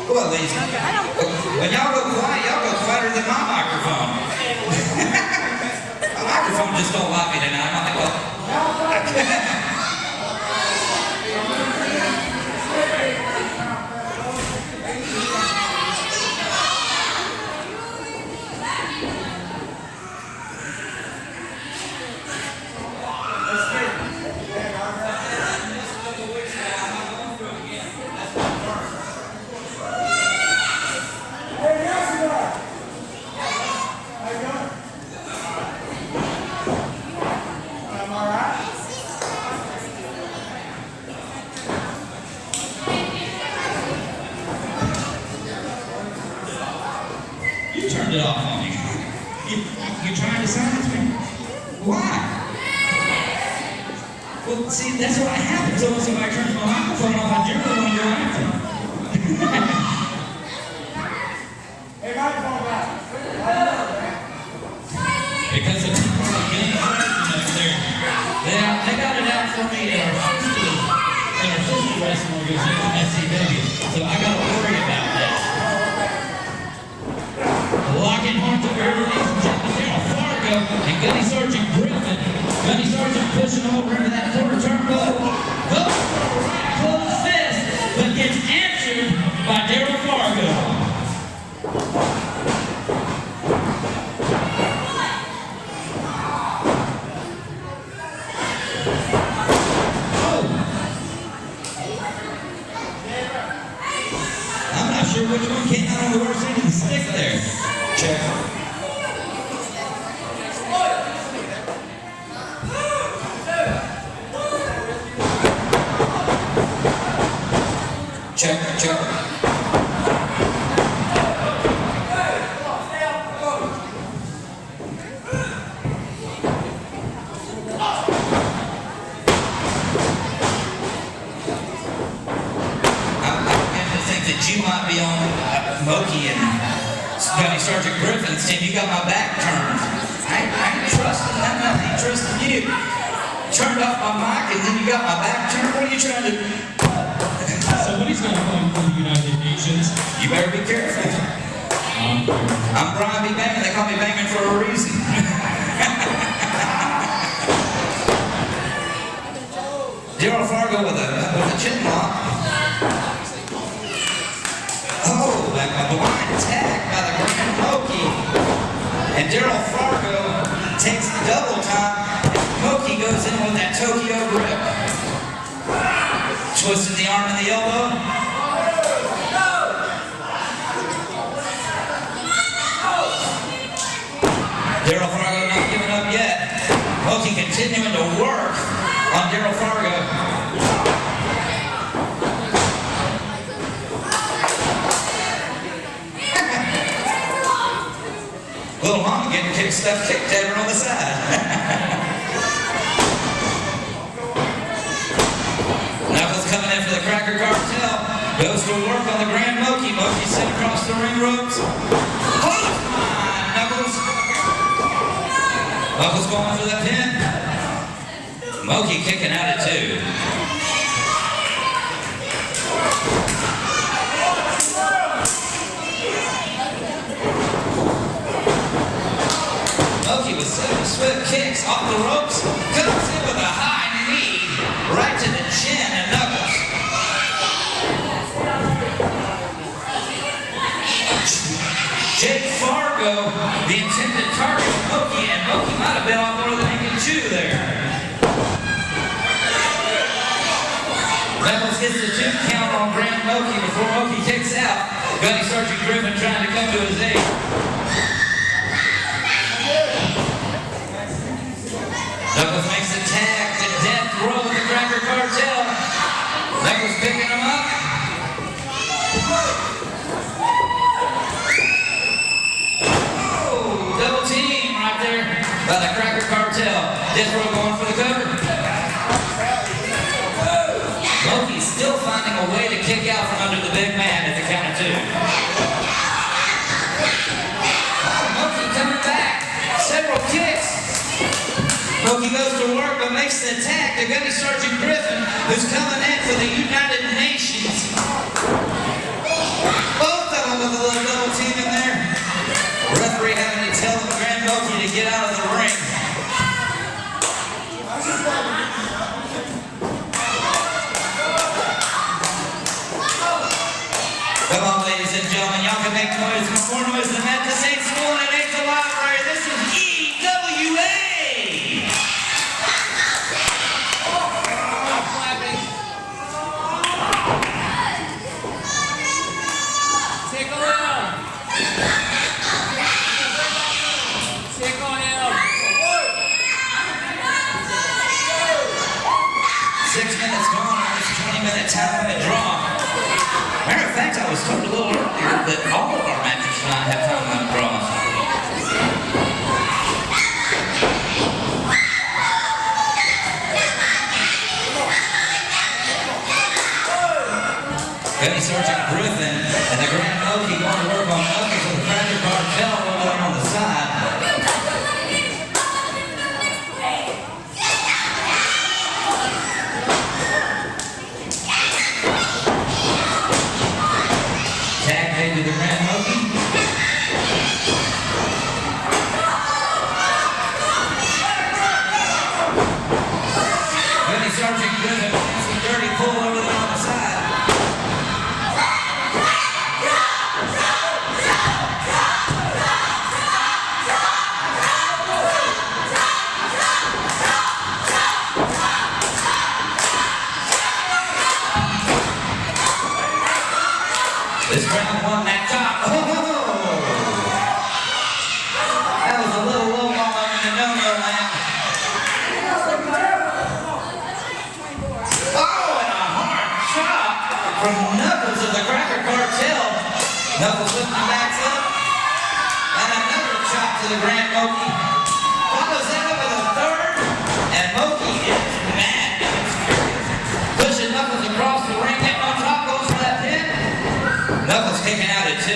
Well, ladies, when y'all go quiet, y'all go quieter than my microphone. My microphone just don't like me tonight. I'm like, well. You turned it off on me. You're trying to silence me? Why? Well, see, that's what happens when somebody turns my microphone off. I generally want to go after them. Hey, microphone back. Because the people are getting they got it out for me in our sister wrestling organization, SCW. So I got to worry about that. Locking horns over here, ladies and gentlemen, Daryl Fargo and Gunny Sergeant Griffin. Gunny Sergeant pushing over into that quarter turnbuckle. Goes for a right closed fist, but gets answered by Daryl Fargo. I'm not sure which one came out on the worst end of the stick there. Check. Check. You might be on Moki and Gunny Sergeant Griffin's team. You got my back turned. I ain't trusting them. I ain't trusting you. Turned off my mic and then you got my back turned. What are you trying to do? Somebody's going to come from the United Nations. You better be careful. I'm Brian B. Bangman. They call me Bangman for a reason. Daryl Fargo with a chin lock. Oh, like a blind tag by the Grand Moki. And Daryl Fargo takes the double time. Moki goes in with that Tokyo grip. Twisting the arm and the elbow. Daryl Fargo not giving up yet. Moki continuing to work on Daryl Fargo. Little mama getting kicked at her on the side. Knuckles coming in for the Cracker Cartel. Goes to work on the Grand Moki. Moki set across the ring ropes. Hold on, Knuckles. Knuckles going for the pin. Moki kicking out at 2. Moki with 7 swift kicks off the ropes, comes in with a high knee right to the chin and Knuckles. Jake Fargo, the intended target of Moki, and Moki might have been off more than he can chew there. Knuckles gets the 2 count on Grand Moki before Moki kicks out. Gunny Sergeant Griffin trying to come to his aid. Knuckles makes a tag to death row with the Cracker Cartel. Knuckles picking him up. Oh, double team right there by the Cracker Cartel. Death row going for the cover. Moki's still finding a way to kick out from under the big man at the count of 2. Oh, Moki coming back. Several kicks. Moki goes to work but makes the attack to Gunny Sergeant Griffin, who's coming in for the United Nations. Come on, ladies and gentlemen, y'all can make noise, more noise than that. This ain't school and it ain't the library. This is EWA. Tickle him. Tickle him. 6 minutes gone on this 20-minute time limit draw. Matter of fact, I was told a little earlier that all of our matches tonight have time limit draws. Gunny Sergeant Griffin and the Grand Moki going to work on knuckles with the craka cartel over there on the side. Tag made to the Grand Moki. Gunny Sergeant Griffin gets some dirty pull over there on the side. This round one, that top. Oh! That was a little low ball in the no-no land. Oh, and a hard shot from Knuckles of the Craka Cartel. Knuckles lifting the backs up. And another chop to the Grand Moki. Follows that up with a third. And Moki is mad. Pushing Knuckles across the ring. Getting on top, goes for that pin. Knuckles kicking out at 2.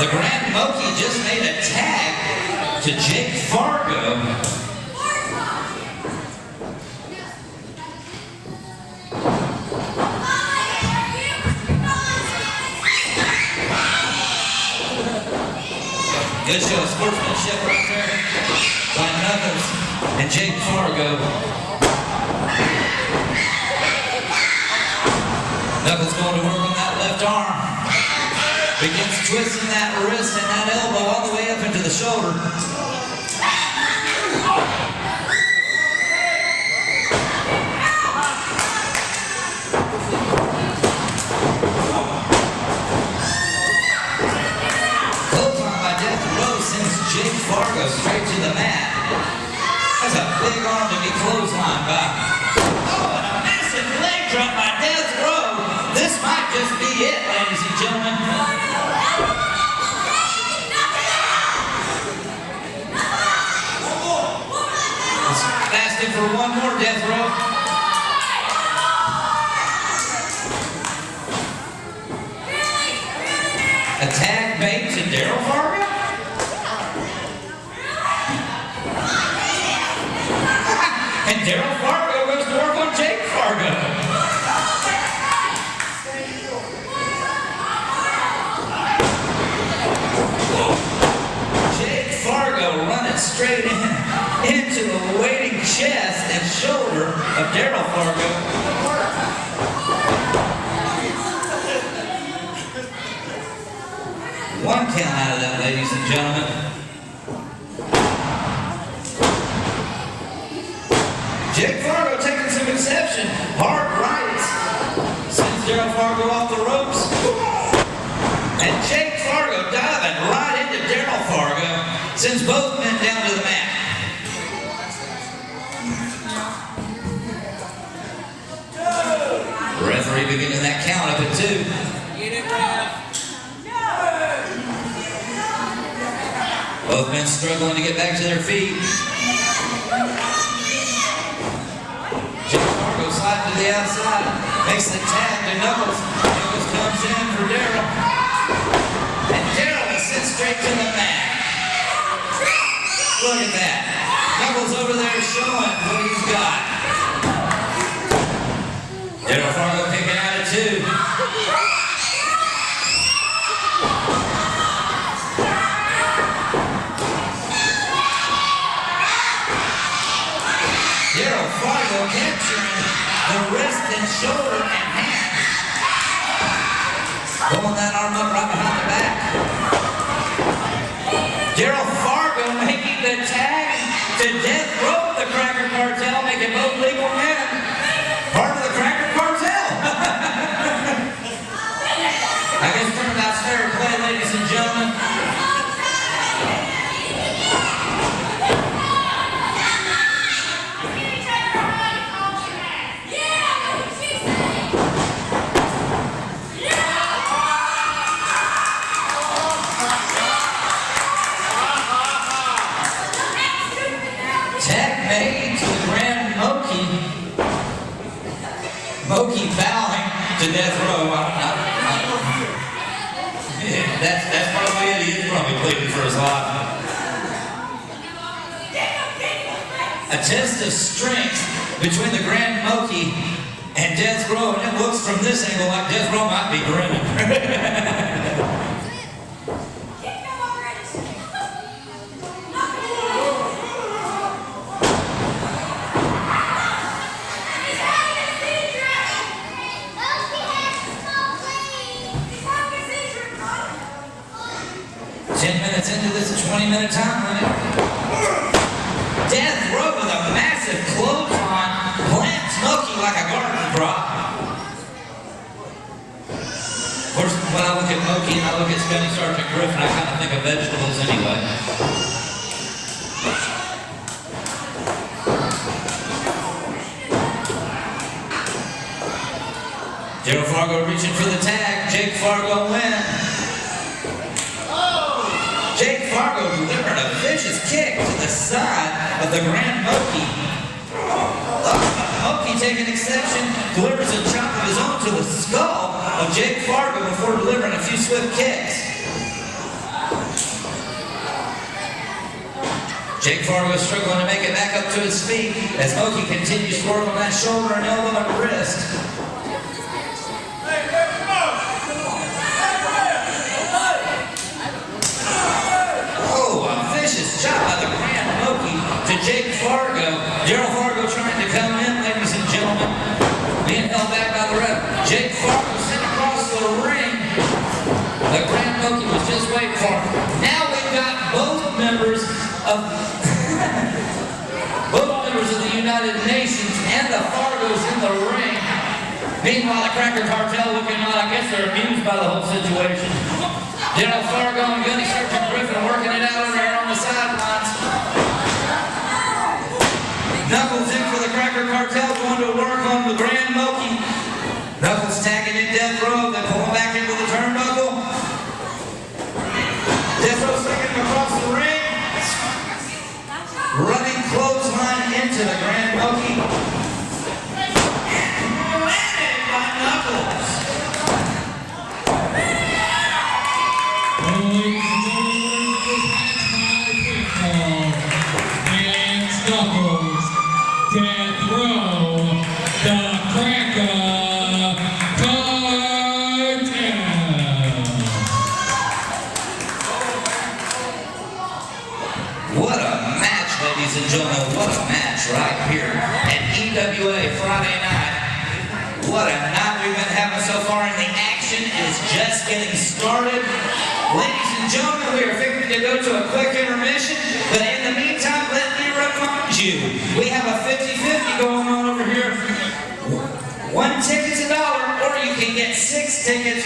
The Grand Moki just made a tag to Jake Fargo. Good show of sportsmanship right there by Knuckles and Jake Fargo. Knuckles going to work on that left arm. Begins twisting that wrist and that elbow all the way up into the shoulder. Clothesline by Death Row sends Jake Fargo straight to the mat. That's a big arm to be clotheslined by. Oh, and a massive leg drop by Death Row. This might just be it, ladies and gentlemen. Asking for one more, Death Row. A tag made to Daryl Fargo? And Daryl Fargo goes to work on Jake Fargo. Jake Fargo running straight into the waiting chest and shoulder of Daryl Fargo. One count out of that, ladies and gentlemen. Jake Fargo taking some exception. Hard rights. Sends Daryl Fargo off the ropes. And Jake Fargo diving right into Daryl Fargo. Sends both men down to the mat. The referee beginning that count up at 2. Get it, ref. Both men struggling to get back to their feet. Jake Fargo sliding to the outside. Makes the tag to Knuckles. Knuckles comes in for Daryl. And Daryl is sent straight to the mat. Look at that. Knuckles over there showing what he's got. Daryl Fargo kicking out at 2. Daryl Fargo capturing the wrist and shoulder and hands Pulling that arm up right behind the back. Daryl Fargo making the tag to death row the Cracker Cartel, making both legal men part of the Cracker Cartel. I guess turnabout's fair play, ladies and gentlemen. Tag made to the Grand Moki bowing to death row. Yeah, that's probably it. He is probably pleading for his life. A test of strength between the Grand Moki and Death Row, and it looks from this angle like Death Row might be grinning. 10 minutes into this 20-minute time limit. Death Row with a massive clothesline plants Moki like a garden prop. Of course, when I look at Moki and I look at Gunny Sergeant Griffin, I kind of think of vegetables anyway. Daryl Fargo reaching for the tag. Jake Fargo win. Jake Fargo delivering a vicious kick to the side of the Grand Moki. Moki taking exception, delivers a chop of his own to the skull of Jake Fargo before delivering a few swift kicks. Jake Fargo struggling to make it back up to his feet as Moki continues to work on that shoulder and elbow and wrist. Shot by the Grand Moki to Jake Fargo. Daryl Fargo trying to come in, ladies and gentlemen. Being held back by the ref. Jake Fargo sent across the ring. The Grand Moki was just waiting for him. Now we've got both members of the United Nations and the Fargos in the ring. Meanwhile, the Cracker Cartel looking on, I guess they're amused by the whole situation. Daryl Fargo and Gunny Sergeant Griffin working it out over here on the sidelines. Knuckles in for the Cracker Cartel, going to work on the Grand Moki. Knuckles tagging in Death Row, then pulling back into the turnbuckle. Death Row sticking him across the ring. Running clothesline into the Grand Moki. Landed by Knuckles. Knuckles, Death Row, the Craka Cartel. What a match, ladies and gentlemen. What a match right here at EWA Friday night. What a night we've been having so far, and the action is just getting started. Ladies and gentlemen, we are fixing to go to a quick intermission, but in the meantime, let me remind you, we have a 50-50 going on over here. One ticket's $1, or you can get 6 tickets